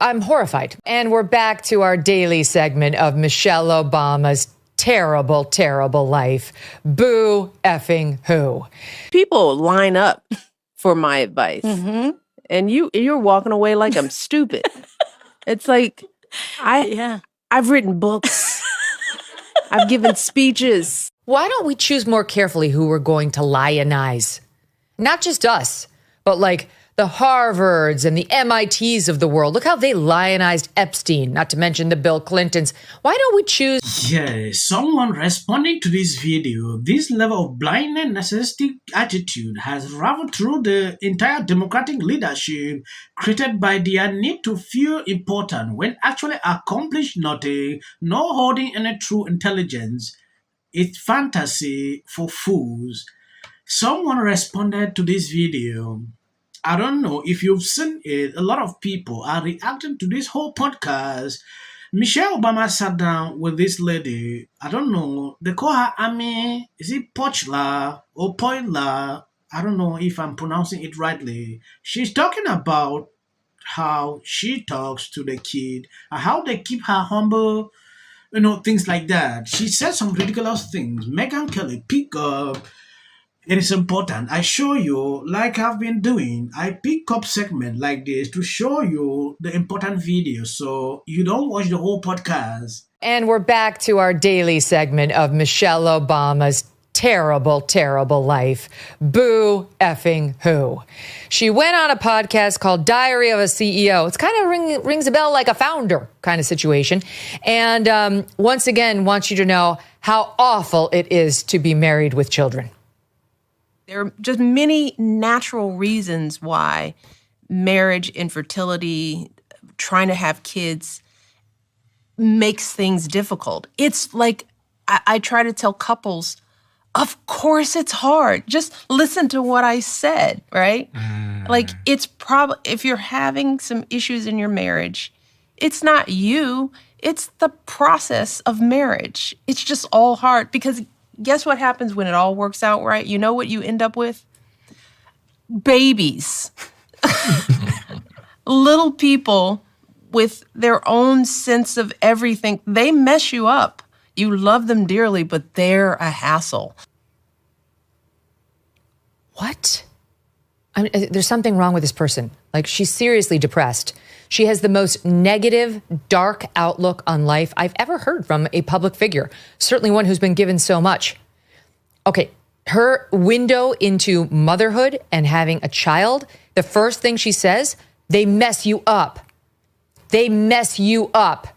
I'm horrified. And we're back to our daily segment of Michelle Obama's terrible, terrible life. Boo effing who. People line up for my advice. Mm-hmm. And you're walking away like I'm stupid. It's like, I've written books. I've given speeches. Why don't we choose more carefully who we're going to lionize? Not just us, but like the Harvards and the MITs of the world. Look how they lionized Epstein, not to mention the Bill Clintons. Why don't we choose... Yes, someone responding to this video, this level of blind and narcissistic attitude has raveled through the entire Democratic leadership, created by their need to feel important when actually accomplish nothing, nor holding any true intelligence. It's fantasy for fools. Someone responded to this video. I don't know if you've seen it. A lot of people are reacting to this whole podcast. Michelle Obama sat down with this lady. I don't know. They call her Amy. Is it Pochla or Poila? I don't know if I'm pronouncing it rightly. She's talking about how she talks to the kid and how they keep her humble, things like that. She said some ridiculous things. Megyn Kelly, pick up. It is important. I show you, like I've been doing, I pick up segment like this to show you the important videos so you don't watch the whole podcast. And we're back to our daily segment of Michelle Obama's terrible, terrible life. Boo effing who. She went on a podcast called Diary of a CEO. It's kind of rings a bell like a founder kind of situation. And once again, wants you to know how awful it is to be married with children. There are just many natural reasons why marriage, infertility, trying to have kids makes things difficult. It's like I try to tell couples, of course it's hard. Just listen to what I said, right? Like it's probably, if you're having some issues in your marriage, it's not you, it's the process of marriage. It's just all hard because guess what happens when it all works out right? You know what you end up with? Babies. Little people with their own sense of everything. They mess you up. You love them dearly, but they're a hassle. What? There's something wrong with this person. Like, she's seriously depressed. She has the most negative, dark outlook on life I've ever heard from a public figure, certainly one who's been given so much. Okay, her window into motherhood and having a child, the first thing she says, they mess you up. They mess you up.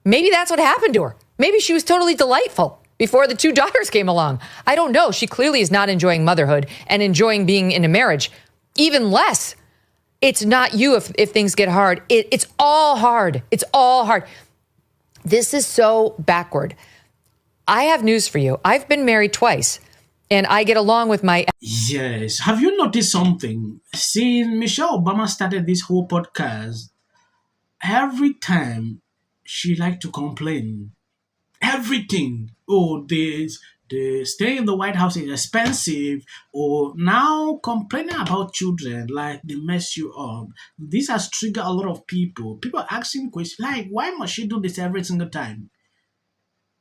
Maybe that's what happened to her. Maybe she was totally delightful before the two daughters came along. I don't know. She clearly is not enjoying motherhood and enjoying being in a marriage. Even less. It's not you if things get hard. It's all hard. It's all hard. This is so backward. I have news for you. I've been married twice, and I get along with my... Yes. Have you noticed something? Since Michelle Obama started this whole podcast, every time she liked to complain. Everything. Oh, the staying in the White House is expensive, or now complaining about children like they mess you up. This has triggered a lot of people. People asking questions like, why must she do this every single time?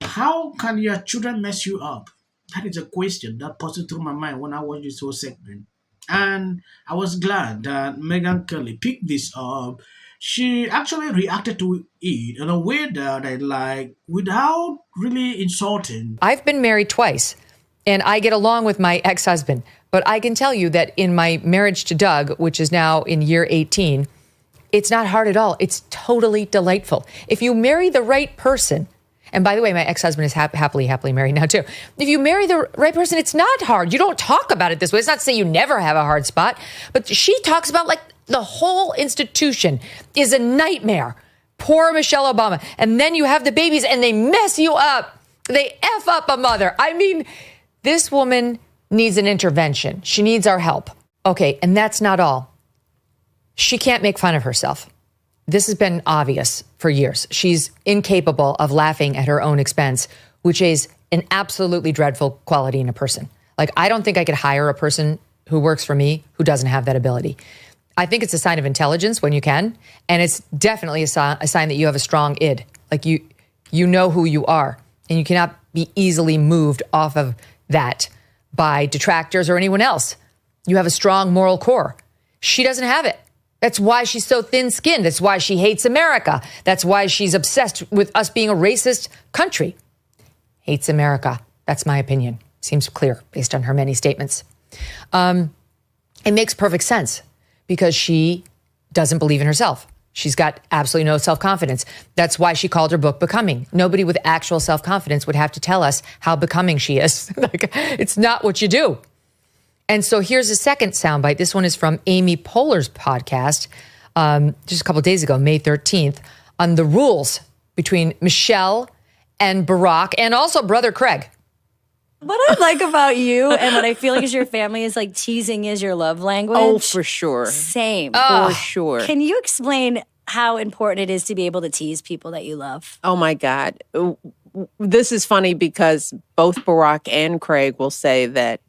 How can your children mess you up? That is a question that passed through my mind when I watched this whole segment. And I was glad that Megyn Kelly picked this up. She actually reacted to it in a way that I like, without really insulting. I've been married twice, and I get along with my ex-husband. But I can tell you that in my marriage to Doug, which is now in year 18, it's not hard at all. It's totally delightful. If you marry the right person, and by the way, my ex-husband is happily married now too. If you marry the right person, it's not hard. You don't talk about it this way. It's not to say you never have a hard spot, but she talks about like the whole institution is a nightmare. Poor Michelle Obama. And then you have the babies and they mess you up. They F up a mother. I mean, this woman needs an intervention. She needs our help. Okay, and that's not all. She can't make fun of herself. This has been obvious for years. She's incapable of laughing at her own expense, which is an absolutely dreadful quality in a person. Like, I don't think I could hire a person who works for me who doesn't have that ability. I think it's a sign of intelligence when you can. And it's definitely a sign that you have a strong id. Like you know who you are, and you cannot be easily moved off of that by detractors or anyone else. You have a strong moral core. She doesn't have it. That's why she's so thin-skinned. That's why she hates America. That's why she's obsessed with us being a racist country. Hates America. That's my opinion. Seems clear based on her many statements. It makes perfect sense because she doesn't believe in herself. She's got absolutely no self-confidence. That's why she called her book Becoming. Nobody with actual self-confidence would have to tell us how becoming she is. Like, it's not what you do. And so here's a second soundbite. This one is from Amy Poehler's podcast just a couple of days ago, May 13th, on the rules between Michelle and Barack and also brother Craig. What I like about you and what I feel like is your family is like teasing is your love language. Oh, for sure. Same. For sure. Can you explain how important it is to be able to tease people that you love? Oh, my God. This is funny because both Barack and Craig will say that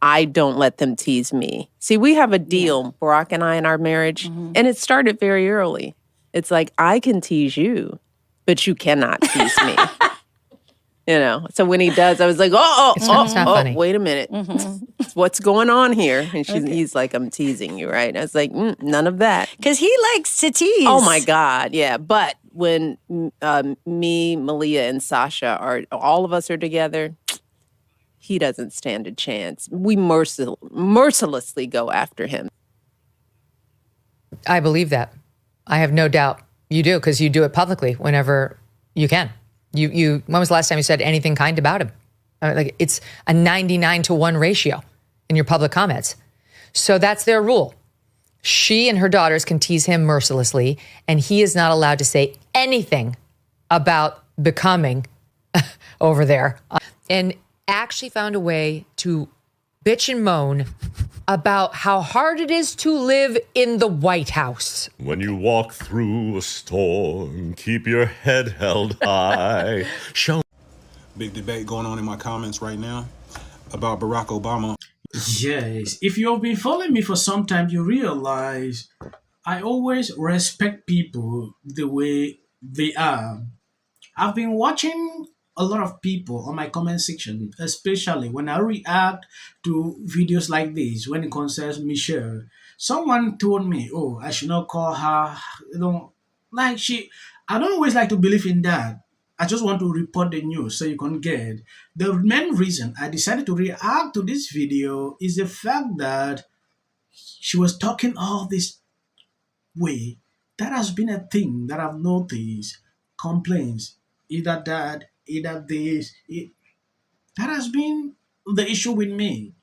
I don't let them tease me. See, we have a deal, Barack and I, in our marriage, and it started very early. It's like, I can tease you, but you cannot tease me. You know, so when he does, I was like, It's not funny. wait a minute. What's going on here? And he's like, I'm teasing you, right? And I was like, none of that. Because he likes to tease. Oh, my God, yeah. But when me, Malia, and Sasha all of us are together, he doesn't stand a chance. We mercilessly go after him. I believe that. I have no doubt you do, because you do it publicly whenever you can. When was the last time you said anything kind about him? Like, it's a 99-to-1 ratio in your public comments. So that's their rule. She and her daughters can tease him mercilessly, and he is not allowed to say anything about becoming over there. And actually found a way to bitch and moan about how hard it is to live in the White House. When you walk through a storm, keep your head held high. Big debate going on in my comments right now about Barack Obama. Yes, if you've been following me for some time, you realize I always respect people the way they are. I've been watching a lot of people on my comment section, especially when I react to videos like this when it concerns Michelle. Someone told me, oh, I should not call her, I don't always like to believe in that. I just want to report the news so you can get. The main reason I decided to react to this video is the fact that she was talking all this way. That has been a thing that I've noticed. Complaints, either that, either this. That has been the issue with me.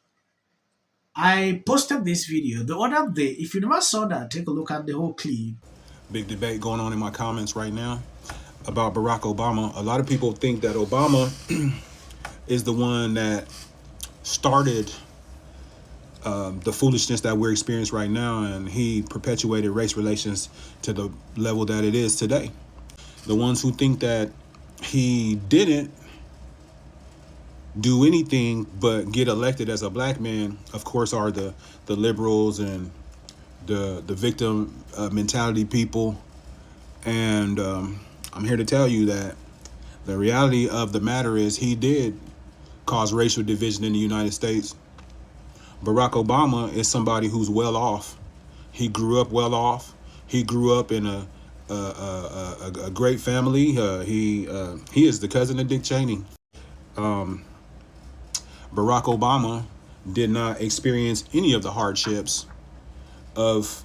I posted this video the other day. If you never saw that, take a look at the whole clip. Big debate going on in my comments right now about Barack Obama. A lot of people think that Obama is the one that started the foolishness that we're experiencing right now, and he perpetuated race relations to the level that it is today. The ones who think that he didn't do anything but get elected as a black man, of course, are the liberals and the victim mentality people. And I'm here to tell you that the reality of the matter is he did cause racial division in the United States. Barack Obama is somebody who's well off. He grew up well off. He grew up in a great family. He is the cousin of Dick Cheney. Barack Obama did not experience any of the hardships of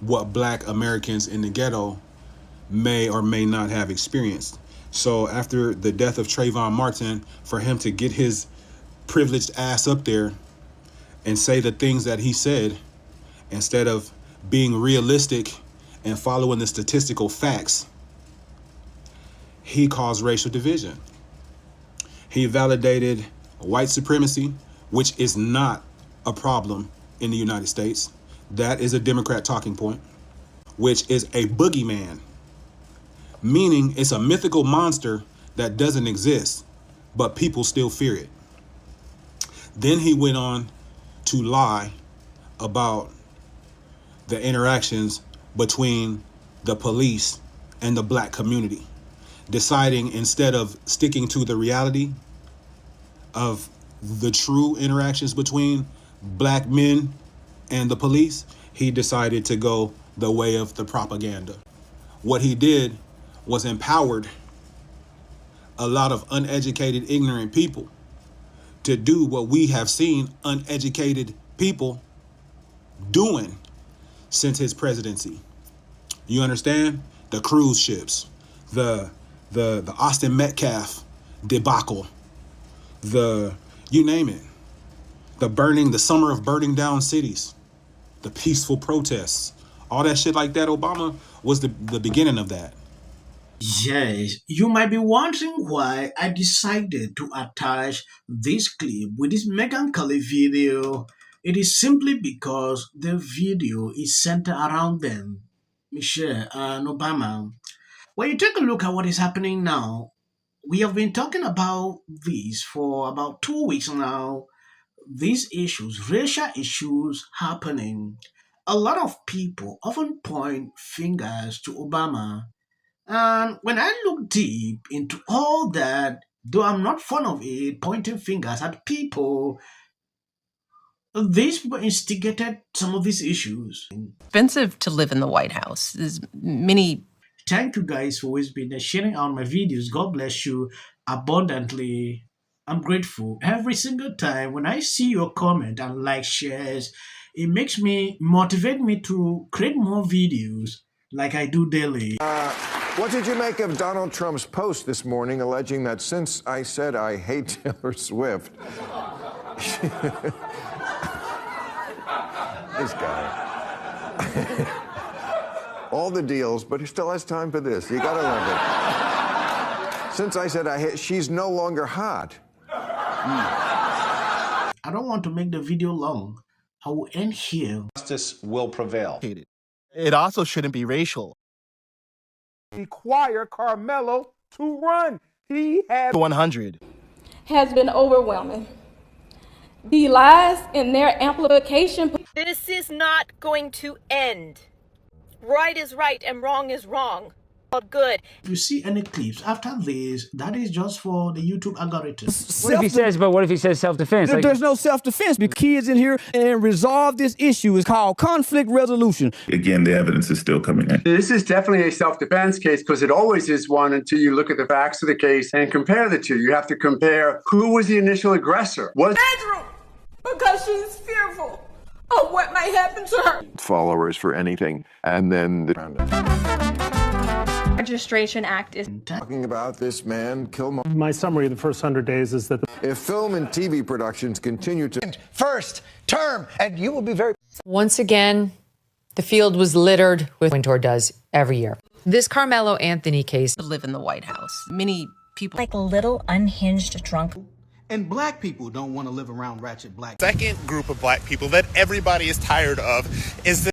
what black Americans in the ghetto may or may not have experienced. So after the death of Trayvon Martin, for him to get his privileged ass up there and say the things that he said, instead of being realistic and following the statistical facts, he caused racial division. He validated white supremacy, which is not a problem in the United States. That is a Democrat talking point, which is a boogeyman, meaning it's a mythical monster that doesn't exist, but people still fear it. Then he went on to lie about the interactions between the police and the black community, deciding instead of sticking to the reality of the true interactions between black men and the police, he decided to go the way of the propaganda. What he did was empowered a lot of uneducated, ignorant people to do what we have seen uneducated people doing since his presidency. You understand? The cruise ships, the Austin Metcalf debacle, you name it, the summer of burning down cities, the peaceful protests, all that shit like that. Obama was the beginning of that. Yes, you might be wondering why I decided to attach this clip with this Megyn Kelly video. It is simply because the video is centered around them, Michelle and Obama. When you take a look at what is happening now, we have been talking about this for about 2 weeks now. These issues, racial issues happening. A lot of people often point fingers to Obama. And when I look deep into all that, though I'm not fond of it, pointing fingers at people, these people instigated some of these issues. Expensive to live in the White House. There's many. Thank you guys for always been sharing out my videos. God bless you abundantly. I'm grateful. Every single time when I see your comment and like shares, it makes me motivate me to create more videos like I do daily. What did you make of Donald Trump's post this morning alleging that since I said I hate Taylor Swift, this guy, all the deals, but he still has time for this. You gotta love it. Since I said I hate, she's no longer hot. I don't want to make the video long. I will end here. Justice will prevail. It also shouldn't be racial. Require Carmelo to run. He had 100. Has been overwhelming. The lies and their amplification. This is not going to end. Right is right and wrong is wrong. All good. If you see any clips after this, that is just for the YouTube algorithm. What if he says self-defense? There's no self-defense because kids in here and resolve this issue is called conflict resolution. Again, the evidence is still coming in. This is definitely a self-defense case because it always is one until you look at the facts of the case and compare the two. You have to compare who was the initial aggressor. Bedroom, because she's fearful of what might happen to her. Followers for anything, and then the Registration Act is talking about this man, Killmonger. My summary of the first 100 days is that if film and TV productions continue to first term, and you will be very. Once again, the field was littered with Wintour does every year. This Carmelo Anthony case. To live in the White House. Many people. Like a little unhinged drunk. And black people don't want to live around ratchet black. Second group of black people that everybody is tired of is the